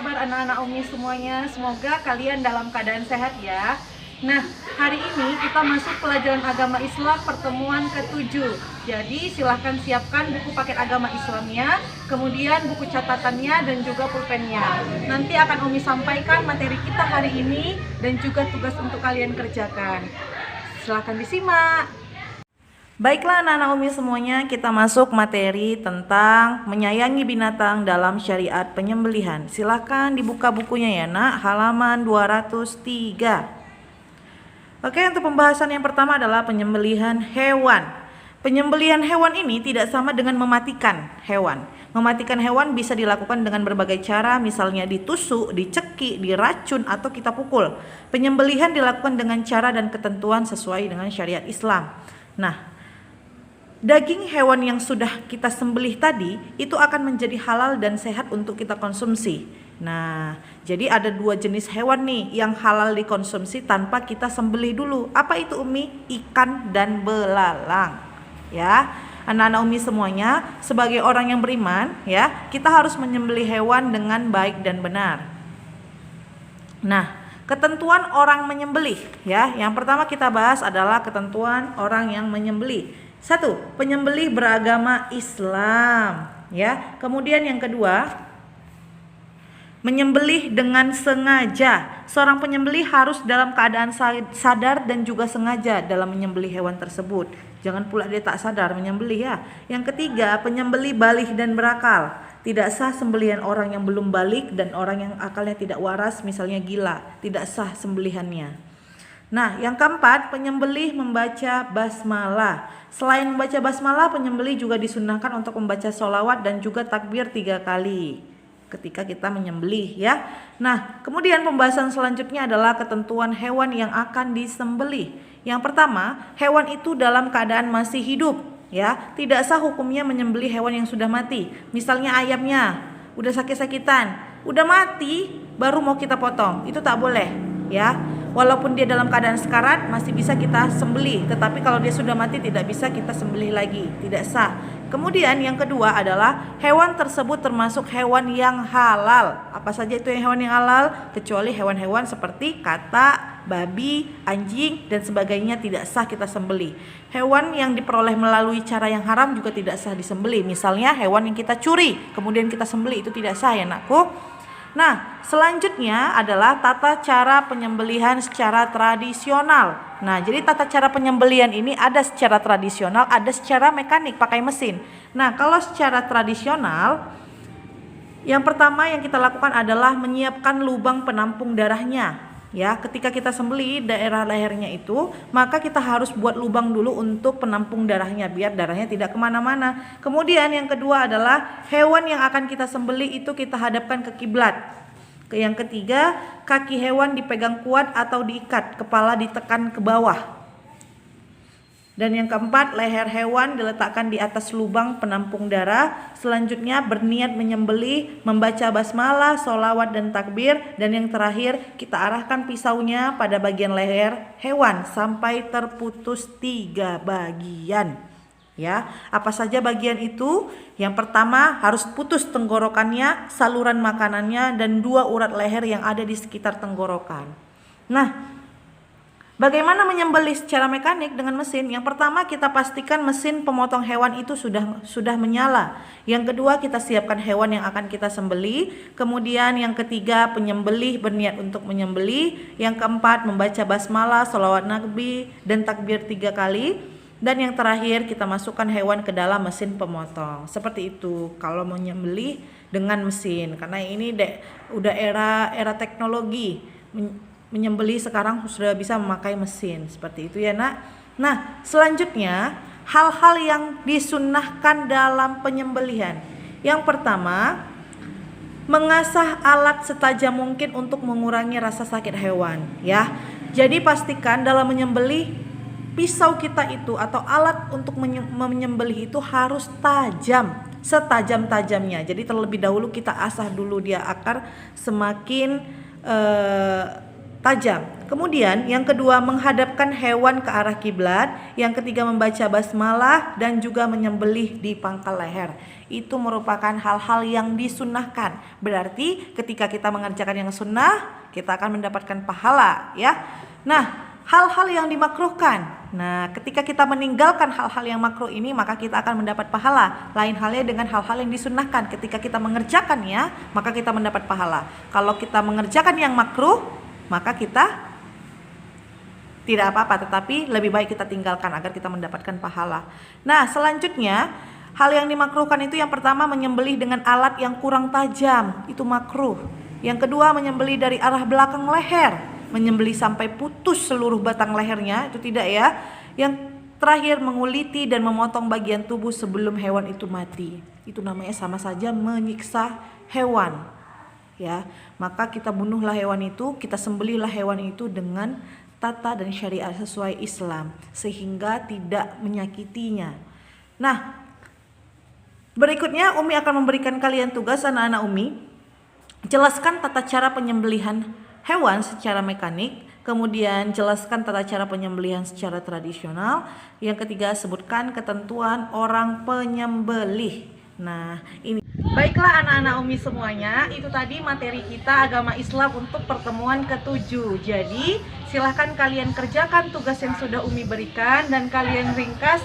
kabar anak-anak Umi semuanya? Semoga kalian dalam keadaan sehat ya. Nah, hari ini kita masuk pelajaran agama Islam pertemuan ke-7. Jadi silahkan siapkan buku paket agama Islamnya, kemudian buku catatannya dan juga pulpennya. Nanti akan Umi sampaikan materi kita hari ini dan juga tugas untuk kalian kerjakan. Silahkan disimak. Baiklah anak-anak Umi semuanya, kita masuk materi tentang menyayangi binatang dalam syariat penyembelihan. Silahkan dibuka bukunya ya nak, halaman 203. Oke, untuk pembahasan yang pertama adalah penyembelihan hewan. Penyembelihan hewan ini tidak sama dengan mematikan hewan. Mematikan hewan bisa dilakukan dengan berbagai cara, misalnya ditusuk, dicekik, diracun, atau kita pukul. Penyembelihan dilakukan dengan cara dan ketentuan sesuai dengan syariat Islam. Nah, daging hewan yang sudah kita sembelih tadi itu akan menjadi halal dan sehat untuk kita konsumsi. Nah, jadi ada dua jenis hewan nih yang halal dikonsumsi tanpa kita sembelih dulu. Apa itu Umi? Ikan dan belalang. Ya, anak-anak Umi semuanya, sebagai orang yang beriman, ya, kita harus menyembelih hewan dengan baik dan benar. Nah, ketentuan orang menyembelih, ya. Yang pertama kita bahas adalah ketentuan orang yang menyembelih. 1. Penyembelih beragama Islam, ya. Kemudian yang kedua, menyembelih dengan sengaja. Seorang penyembelih harus dalam keadaan sadar dan juga sengaja dalam menyembelih hewan tersebut. Jangan pula dia tak sadar menyembelih ya. Yang ketiga, penyembelih baligh dan berakal. Tidak sah sembelihan orang yang belum balik dan orang yang akalnya tidak waras, misalnya gila. Tidak sah sembelihannya. Nah, yang keempat, penyembelih membaca basmalah. Selain membaca basmalah, penyembelih juga disunnahkan untuk membaca sholawat dan juga takbir 3 kali ketika kita menyembelih ya. Nah, kemudian pembahasan selanjutnya adalah ketentuan hewan yang akan disembelih. Yang pertama, hewan itu dalam keadaan masih hidup ya. Tidak sah hukumnya menyembelih hewan yang sudah mati. Misalnya ayamnya udah sakit-sakitan, udah mati baru mau kita potong. Itu tak boleh ya. Walaupun dia dalam keadaan sekarat masih bisa kita sembelih, tetapi kalau dia sudah mati tidak bisa kita sembelih lagi, tidak sah. Kemudian yang kedua adalah hewan tersebut termasuk hewan yang halal. Apa saja itu yang hewan yang halal? Kecuali hewan-hewan seperti katak, babi, anjing dan sebagainya tidak sah kita sembelih. Hewan yang diperoleh melalui cara yang haram juga tidak sah disembelih. Misalnya hewan yang kita curi kemudian kita sembelih, itu tidak sah ya nakku. Nah, selanjutnya adalah tata cara penyembelihan secara tradisional. Nah, jadi tata cara penyembelihan ini ada secara tradisional, ada secara mekanik pakai mesin. Nah, kalau secara tradisional, yang pertama yang kita lakukan adalah menyiapkan lubang penampung darahnya. Ya, ketika kita sembelih daerah lehernya itu, maka kita harus buat lubang dulu untuk penampung darahnya biar darahnya tidak kemana-mana. Kemudian yang kedua adalah hewan yang akan kita sembelih itu kita hadapkan ke kiblat. Yang ketiga, kaki hewan dipegang kuat atau diikat, kepala ditekan ke bawah. Dan yang keempat, leher hewan diletakkan di atas lubang penampung darah. Selanjutnya berniat menyembelih, membaca basmalah, sholawat dan takbir. Dan yang terakhir, kita arahkan pisaunya pada bagian leher hewan sampai terputus 3 bagian. Ya, apa saja bagian itu? Yang pertama harus putus tenggorokannya, saluran makanannya, dan 2 urat leher yang ada di sekitar tenggorokan. Nah, bagaimana menyembelih secara mekanik dengan mesin? Yang pertama kita pastikan mesin pemotong hewan itu sudah menyala. Yang kedua kita siapkan hewan yang akan kita sembelih. Kemudian yang ketiga penyembelih berniat untuk menyembelih. Yang keempat membaca basmalah, sholawat nabi dan takbir 3 kali. Dan yang terakhir kita masukkan hewan ke dalam mesin pemotong. Seperti itu kalau menyembelih dengan mesin. Karena ini udah era teknologi. Menyembelih sekarang sudah bisa memakai mesin seperti itu ya nak. Nah, selanjutnya hal-hal yang disunnahkan dalam penyembelihan. Yang pertama, mengasah alat setajam mungkin untuk mengurangi rasa sakit hewan ya. Jadi pastikan dalam menyembelih pisau kita itu atau alat untuk menyembelih itu harus tajam, setajam-tajamnya. Jadi terlebih dahulu kita asah dulu dia akar semakin tajam. Kemudian yang kedua menghadapkan hewan ke arah kiblat. Yang ketiga membaca basmalah dan juga menyembelih di pangkal leher. itu merupakan hal-hal yang disunnahkan. Berarti ketika kita mengerjakan yang sunnah, kita akan mendapatkan pahala, ya. Nah, hal-hal yang dimakruhkan. Nah, ketika kita meninggalkan hal-hal yang makruh ini, maka kita akan mendapat pahala. Lain halnya dengan hal-hal yang disunnahkan. Ketika kita mengerjakannya, maka kita mendapat pahala. Kalau kita mengerjakan yang makruh, maka kita tidak apa-apa, tetapi lebih baik kita tinggalkan agar kita mendapatkan pahala. Nah, selanjutnya, hal yang dimakruhkan itu yang pertama menyembelih dengan alat yang kurang tajam, itu makruh. Yang kedua, menyembelih dari arah belakang leher, menyembelih sampai putus seluruh batang lehernya, itu tidak ya. Yang terakhir, menguliti dan memotong bagian tubuh sebelum hewan itu mati. Itu namanya sama saja menyiksa hewan. Ya, maka kita bunuhlah hewan itu, kita sembelihlah hewan itu dengan tata dan syariat sesuai Islam sehingga tidak menyakitinya. Nah, berikutnya Umi akan memberikan kalian tugas, anak-anak Umi. Jelaskan tata cara penyembelihan hewan secara mekanik, kemudian jelaskan tata cara penyembelihan secara tradisional. Yang ketiga, sebutkan ketentuan orang penyembelih. Nah, ini baiklah anak-anak Umi semuanya, itu tadi materi kita agama Islam untuk pertemuan ke-7. Jadi, silahkan kalian kerjakan tugas yang sudah Umi berikan dan kalian ringkas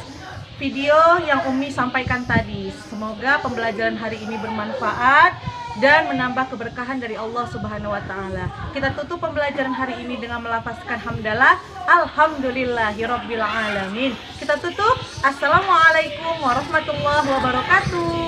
video yang Umi sampaikan tadi. Semoga pembelajaran hari ini bermanfaat dan menambah keberkahan dari Allah Subhanahu wa taala. Kita tutup pembelajaran hari ini dengan melafazkan hamdalah, alhamdulillahirabbil alamin. Kita tutup. Assalamualaikum warahmatullahi wabarakatuh.